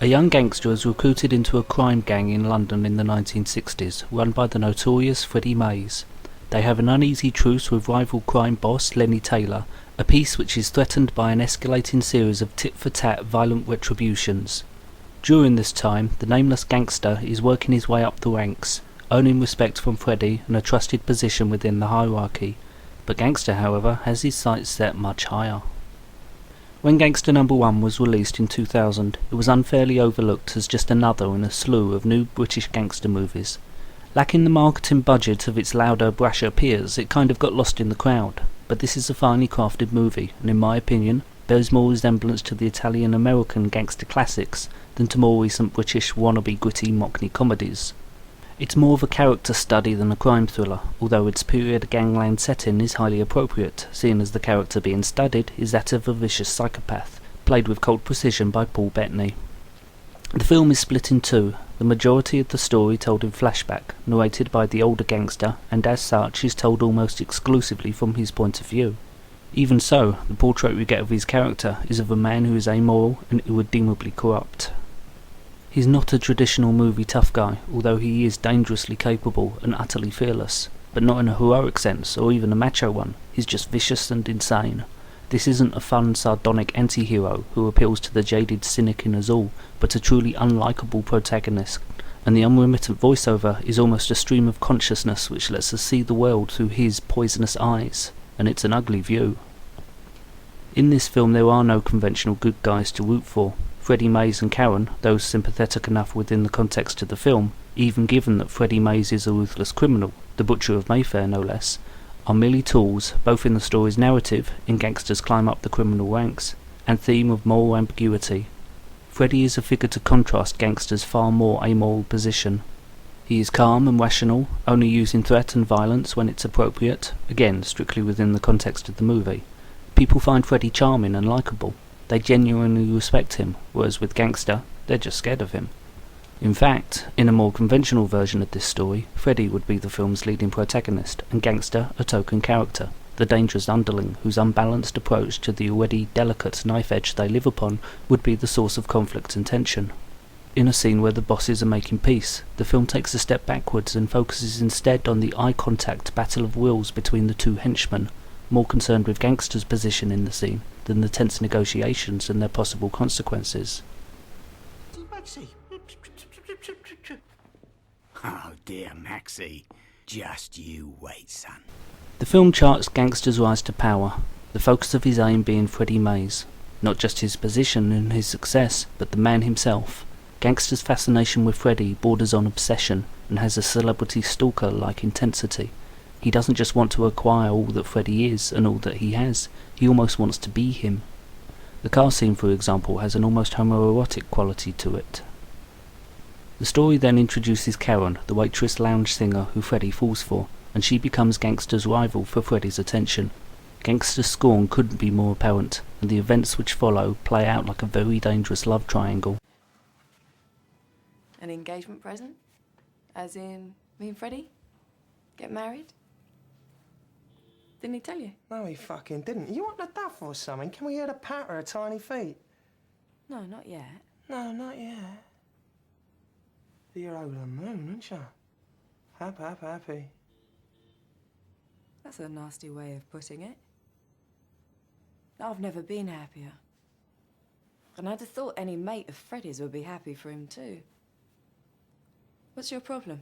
A young gangster is recruited into a crime gang in London in the 1960s, run by the notorious Freddie Mays. They have an uneasy truce with rival crime boss Lenny Taylor, a peace which is threatened by an escalating series of tit-for-tat violent retributions. During this time, the nameless gangster is working his way up the ranks, earning respect from Freddie and a trusted position within the hierarchy. But Gangster, however, has his sights set much higher. When Gangster No. 1 was released in 2000, it was unfairly overlooked as just another in a slew of new British gangster movies. Lacking the marketing budget of its louder, brasher peers, it kind of got lost in the crowd. But this is a finely crafted movie, and in my opinion, bears more resemblance to the Italian-American gangster classics than to more recent British wannabe gritty mockney comedies. It's more of a character study than a crime thriller, although its period gangland setting is highly appropriate, seeing as the character being studied is that of a vicious psychopath, played with cold precision by Paul Bettany. The film is split in two, the majority of the story told in flashback, narrated by the older gangster, and as such is told almost exclusively from his point of view. Even so, the portrait we get of his character is of a man who is amoral and irredeemably corrupt. He's not a traditional movie tough guy, although he is dangerously capable and utterly fearless, but not in a heroic sense, or even a macho one. He's just vicious and insane. This isn't a fun, sardonic anti-hero who appeals to the jaded cynic in us all, but a truly unlikable protagonist, and the unremittent voiceover is almost a stream of consciousness which lets us see the world through his poisonous eyes, and it's an ugly view. In this film there are no conventional good guys to root for. Freddie Mays and Karen, though sympathetic enough within the context of the film, even given that Freddie Mays is a ruthless criminal, the butcher of Mayfair no less, are merely tools, both in the story's narrative, in gangsters climb up the criminal ranks, and theme of moral ambiguity. Freddie is a figure to contrast gangsters' far more amoral position. He is calm and rational, only using threat and violence when it's appropriate, again strictly within the context of the movie. People find Freddie charming and likeable. They genuinely respect him, whereas with Gangster, they're just scared of him. In fact, in a more conventional version of this story, Freddie would be the film's leading protagonist, and Gangster a token character, the dangerous underling whose unbalanced approach to the already delicate knife edge they live upon would be the source of conflict and tension. In a scene where the bosses are making peace, the film takes a step backwards and focuses instead on the eye-contact battle of wills between the two henchmen, more concerned with Gangster's position in the scene than the tense negotiations and their possible consequences. Maxie. Oh dear, Maxie. Just you wait, son. The film charts Gangster's rise to power, the focus of his aim being Freddie Mays. Not just his position and his success, but the man himself. Gangster's fascination with Freddie borders on obsession and has a celebrity stalker-like intensity. He doesn't just want to acquire all that Freddie is and all that he has, he almost wants to be him. The car scene, for example, has an almost homoerotic quality to it. The story then introduces Karen, the waitress lounge singer who Freddie falls for, and she becomes Gangster's rival for Freddie's attention. Gangster's scorn couldn't be more apparent, and the events which follow play out like a very dangerous love triangle. An engagement present? As in, me and Freddie? Get married? Didn't he tell you? No, he fucking didn't. You want the duff or something? Can we hear the patter of tiny feet? No, not yet. No, not yet. You're over the moon, aren't you? Happy. That's a nasty way of putting it. I've never been happier. And I'd have thought any mate of Freddie's would be happy for him too. What's your problem?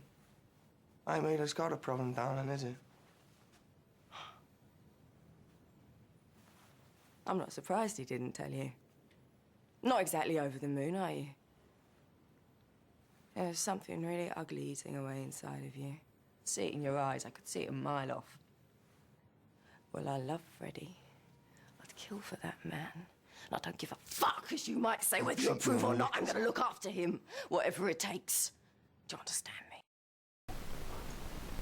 Ain't me that's got a problem, darling, is it? I'm not surprised he didn't tell you. Not exactly over the moon, are you? There's something really ugly eating away inside of you. See it in your eyes. I could see it a mile off. Well, I love Freddie. I'd kill for that man. And I don't give a fuck, as you might say, whether you approve or not. I'm going to look after him, whatever it takes. Do you understand me?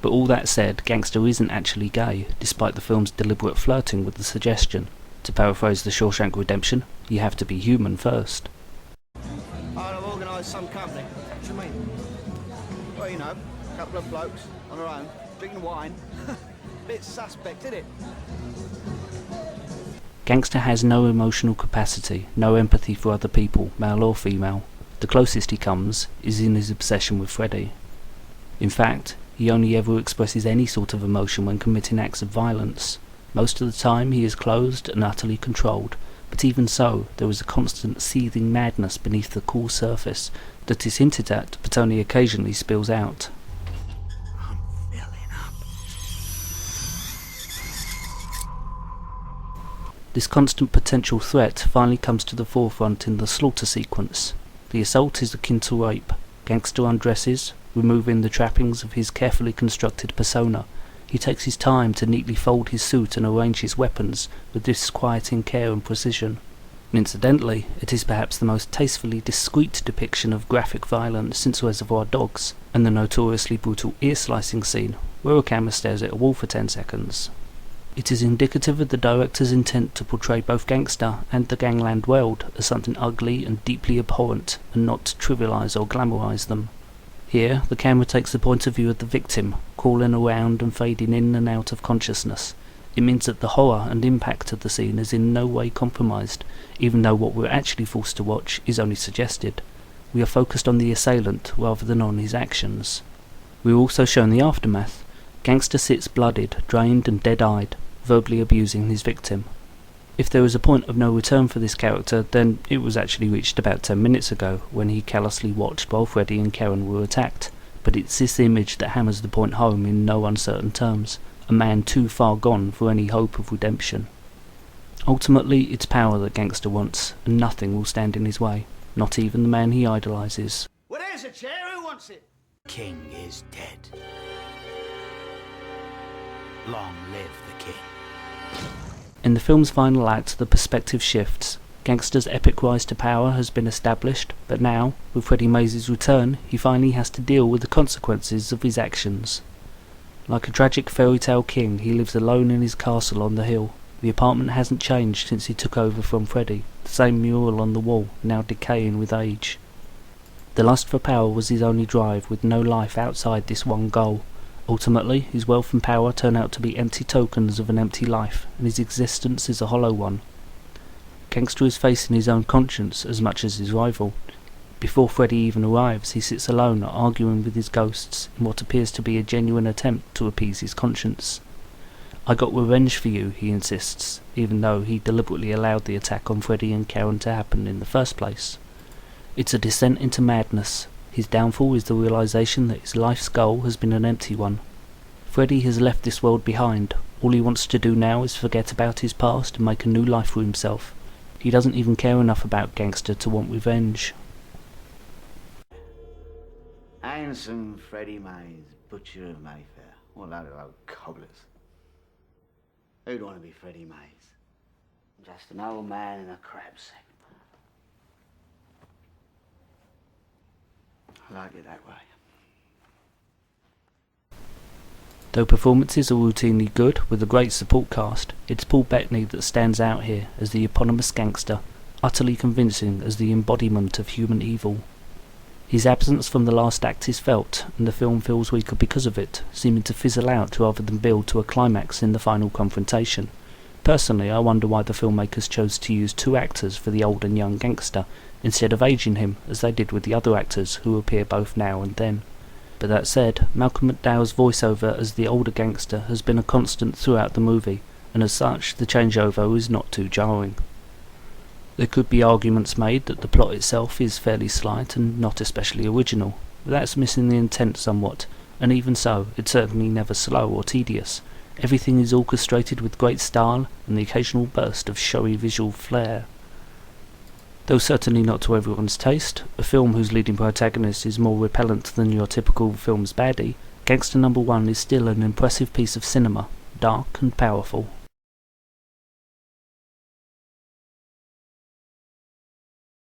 But all that said, Gangster isn't actually gay, despite the film's deliberate flirting with the suggestion. To paraphrase The Shawshank Redemption, you have to be human first. I've organised some company. What do you mean? Well, you know, a couple of blokes on their own, drinking wine. Bit suspect, isn't it? Gangster has no emotional capacity, no empathy for other people, male or female. The closest he comes is in his obsession with Freddy. In fact, he only ever expresses any sort of emotion when committing acts of violence. Most of the time he is closed and utterly controlled, but even so, there is a constant seething madness beneath the cool surface that is hinted at but only occasionally spills out. I'm filling up. This constant potential threat finally comes to the forefront in the slaughter sequence. The assault is akin to rape. Gangster undresses, removing the trappings of his carefully constructed persona. He takes his time to neatly fold his suit and arrange his weapons with disquieting care and precision. And incidentally, it is perhaps the most tastefully discreet depiction of graphic violence since Reservoir Dogs, and the notoriously brutal ear-slicing scene, where a camera stares at a wall for 10 seconds. It is indicative of the director's intent to portray both gangster and the gangland world as something ugly and deeply abhorrent, and not to trivialise or glamorise them. Here, the camera takes the point of view of the victim, crawling around and fading in and out of consciousness. It means that the horror and impact of the scene is in no way compromised, even though what we're actually forced to watch is only suggested. We are focused on the assailant rather than on his actions. We are also shown the aftermath. Gangster sits bloodied, drained and dead-eyed, verbally abusing his victim. If there is a point of no return for this character, then it was actually reached about 10 minutes ago, when he callously watched while Freddy and Karen were attacked. But it's this image that hammers the point home in no uncertain terms. A man too far gone for any hope of redemption. Ultimately, it's power that Gangster wants, and nothing will stand in his way. Not even the man he idolises. Well, there's a chair. Who wants it? King is dead. Long live the king. In the film's final act, the perspective shifts. Gangster's epic rise to power has been established, but now, with Freddie Mays' return, he finally has to deal with the consequences of his actions. Like a tragic fairy tale king, he lives alone in his castle on the hill. The apartment hasn't changed since he took over from Freddy, the same mural on the wall, now decaying with age. The lust for power was his only drive, with no life outside this one goal. Ultimately, his wealth and power turn out to be empty tokens of an empty life, and his existence is a hollow one. Gangster is facing his own conscience as much as his rival. Before Freddy even arrives, he sits alone, arguing with his ghosts, in what appears to be a genuine attempt to appease his conscience. "I got revenge for you," he insists, even though he deliberately allowed the attack on Freddy and Karen to happen in the first place. It's a descent into madness. His downfall is the realization that his life's goal has been an empty one. Freddy has left this world behind. All he wants to do now is forget about his past and make a new life for himself. He doesn't even care enough about Gangster to want revenge. Handsome Freddie Mays, butcher of Mayfair. What a load of old cobblers. Who'd want to be Freddie Mays? Just an old man in a crab sack. I like it that way. Though performances are routinely good, with a great support cast, it's Paul Bettany that stands out here as the eponymous gangster, utterly convincing as the embodiment of human evil. His absence from the last act is felt, and the film feels weaker because of it, seeming to fizzle out rather than build to a climax in the final confrontation. Personally, I wonder why the filmmakers chose to use two actors for the old and young gangster, instead of aging him, as they did with the other actors who appear both now and then. But that said, Malcolm McDowell's voiceover as the older gangster has been a constant throughout the movie, and as such, the changeover is not too jarring. There could be arguments made that the plot itself is fairly slight and not especially original, but that's missing the intent somewhat, and even so, it's certainly never slow or tedious. Everything is orchestrated with great style and the occasional burst of showy visual flair. Though certainly not to everyone's taste, a film whose leading protagonist is more repellent than your typical film's baddie, Gangster No. 1 is still an impressive piece of cinema, dark and powerful.